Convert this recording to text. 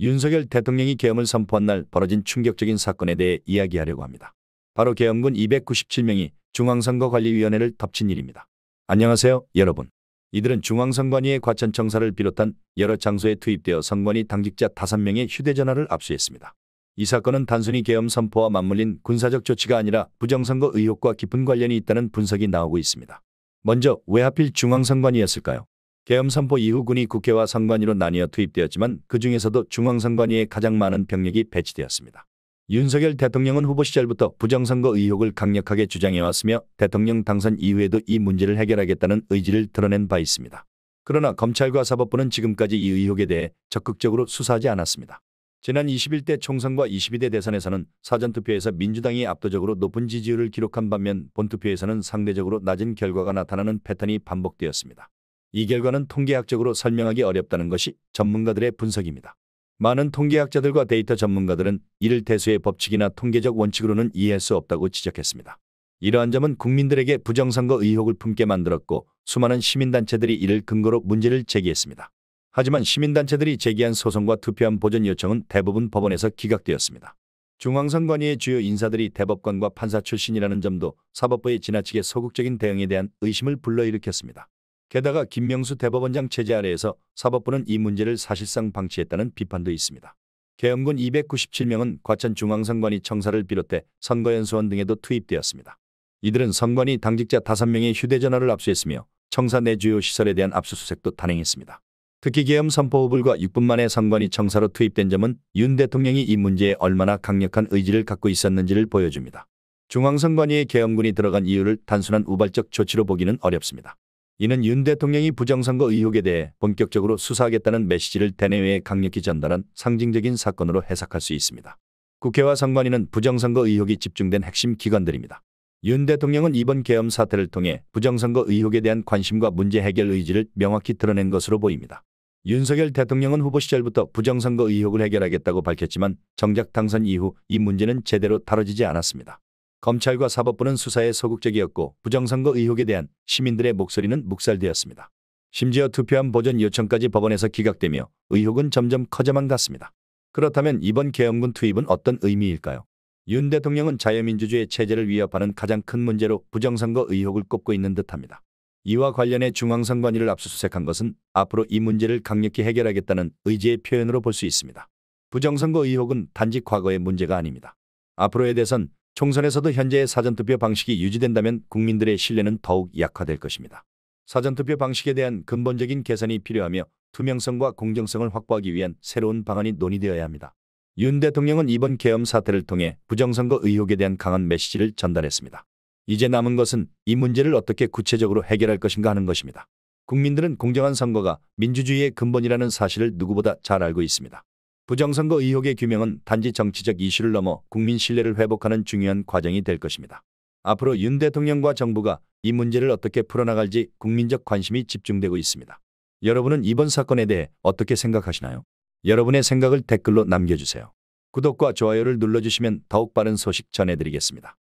윤석열 대통령이 계엄을 선포한 날 벌어진 충격적인 사건에 대해 이야기하려고 합니다. 바로 계엄군 297명이 중앙선거관리위원회를 덮친 일입니다. 안녕하세요, 여러분. 이들은 중앙선관위의 과천청사를 비롯한 여러 장소에 투입되어 선관위 당직자 5명의 휴대전화를 압수했습니다. 이 사건은 단순히 계엄 선포와 맞물린 군사적 조치가 아니라 부정선거 의혹과 깊은 관련이 있다는 분석이 나오고 있습니다. 먼저 왜 하필 중앙선관위였을까요? 계엄 선포 이후 군이 국회와 선관위로 나뉘어 투입되었지만 그 중에서도 중앙선관위에 가장 많은 병력이 배치되었습니다. 윤석열 대통령은 후보 시절부터 부정선거 의혹을 강력하게 주장해왔으며 대통령 당선 이후에도 이 문제를 해결하겠다는 의지를 드러낸 바 있습니다. 그러나 검찰과 사법부는 지금까지 이 의혹에 대해 적극적으로 수사하지 않았습니다. 지난 21대 총선과 22대 대선에서는 사전투표에서 민주당이 압도적으로 높은 지지율을 기록한 반면 본투표에서는 상대적으로 낮은 결과가 나타나는 패턴이 반복되었습니다. 이 결과는 통계학적으로 설명하기 어렵다는 것이 전문가들의 분석입니다. 많은 통계학자들과 데이터 전문가들은 이를 대수의 법칙이나 통계적 원칙으로는 이해할 수 없다고 지적했습니다. 이러한 점은 국민들에게 부정선거 의혹을 품게 만들었고 수많은 시민단체들이 이를 근거로 문제를 제기했습니다. 하지만 시민단체들이 제기한 소송과 투표함 보전 요청은 대부분 법원에서 기각되었습니다. 중앙선관위의 주요 인사들이 대법관과 판사 출신이라는 점도 사법부의 지나치게 소극적인 대응에 대한 의심을 불러일으켰습니다. 게다가 김명수 대법원장 체제 아래에서 사법부는 이 문제를 사실상 방치했다는 비판도 있습니다. 계엄군 297명은 과천 중앙선관위 청사를 비롯해 선거연수원 등에도 투입되었습니다. 이들은 선관위 당직자 5명의 휴대전화를 압수했으며 청사 내 주요 시설에 대한 압수수색도 단행했습니다. 특히 계엄 선포 후 불과 6분 만에 선관위 청사로 투입된 점은 윤 대통령이 이 문제에 얼마나 강력한 의지를 갖고 있었는지를 보여줍니다. 중앙선관위에 계엄군이 들어간 이유를 단순한 우발적 조치로 보기는 어렵습니다. 이는 윤 대통령이 부정선거 의혹에 대해 본격적으로 수사하겠다는 메시지를 대내외에 강력히 전달한 상징적인 사건으로 해석할 수 있습니다. 국회와 선관위는 부정선거 의혹이 집중된 핵심 기관들입니다. 윤 대통령은 이번 계엄 사태를 통해 부정선거 의혹에 대한 관심과 문제 해결 의지를 명확히 드러낸 것으로 보입니다. 윤석열 대통령은 후보 시절부터 부정선거 의혹을 해결하겠다고 밝혔지만 정작 당선 이후 이 문제는 제대로 다뤄지지 않았습니다. 검찰과 사법부는 수사에 소극적이었고 부정선거 의혹에 대한 시민들의 목소리는 묵살되었습니다. 심지어 투표함 보전 요청까지 법원에서 기각되며 의혹은 점점 커져만 갔습니다. 그렇다면 이번 계엄군 투입은 어떤 의미일까요? 윤 대통령은 자유민주주의 체제를 위협하는 가장 큰 문제로 부정선거 의혹을 꼽고 있는 듯합니다. 이와 관련해 중앙선관위를 압수수색한 것은 앞으로 이 문제를 강력히 해결하겠다는 의지의 표현으로 볼 수 있습니다. 부정선거 의혹은 단지 과거의 문제가 아닙니다. 앞으로의 대선, 총선에서도 현재의 사전투표 방식이 유지된다면 국민들의 신뢰는 더욱 약화될 것입니다. 사전투표 방식에 대한 근본적인 개선이 필요하며 투명성과 공정성을 확보하기 위한 새로운 방안이 논의되어야 합니다. 윤 대통령은 이번 계엄 사태를 통해 부정선거 의혹에 대한 강한 메시지를 전달했습니다. 이제 남은 것은 이 문제를 어떻게 구체적으로 해결할 것인가 하는 것입니다. 국민들은 공정한 선거가 민주주의의 근본이라는 사실을 누구보다 잘 알고 있습니다. 부정선거 의혹의 규명은 단지 정치적 이슈를 넘어 국민 신뢰를 회복하는 중요한 과정이 될 것입니다. 앞으로 윤 대통령과 정부가 이 문제를 어떻게 풀어나갈지 국민적 관심이 집중되고 있습니다. 여러분은 이번 사건에 대해 어떻게 생각하시나요? 여러분의 생각을 댓글로 남겨주세요. 구독과 좋아요를 눌러주시면 더욱 빠른 소식 전해드리겠습니다.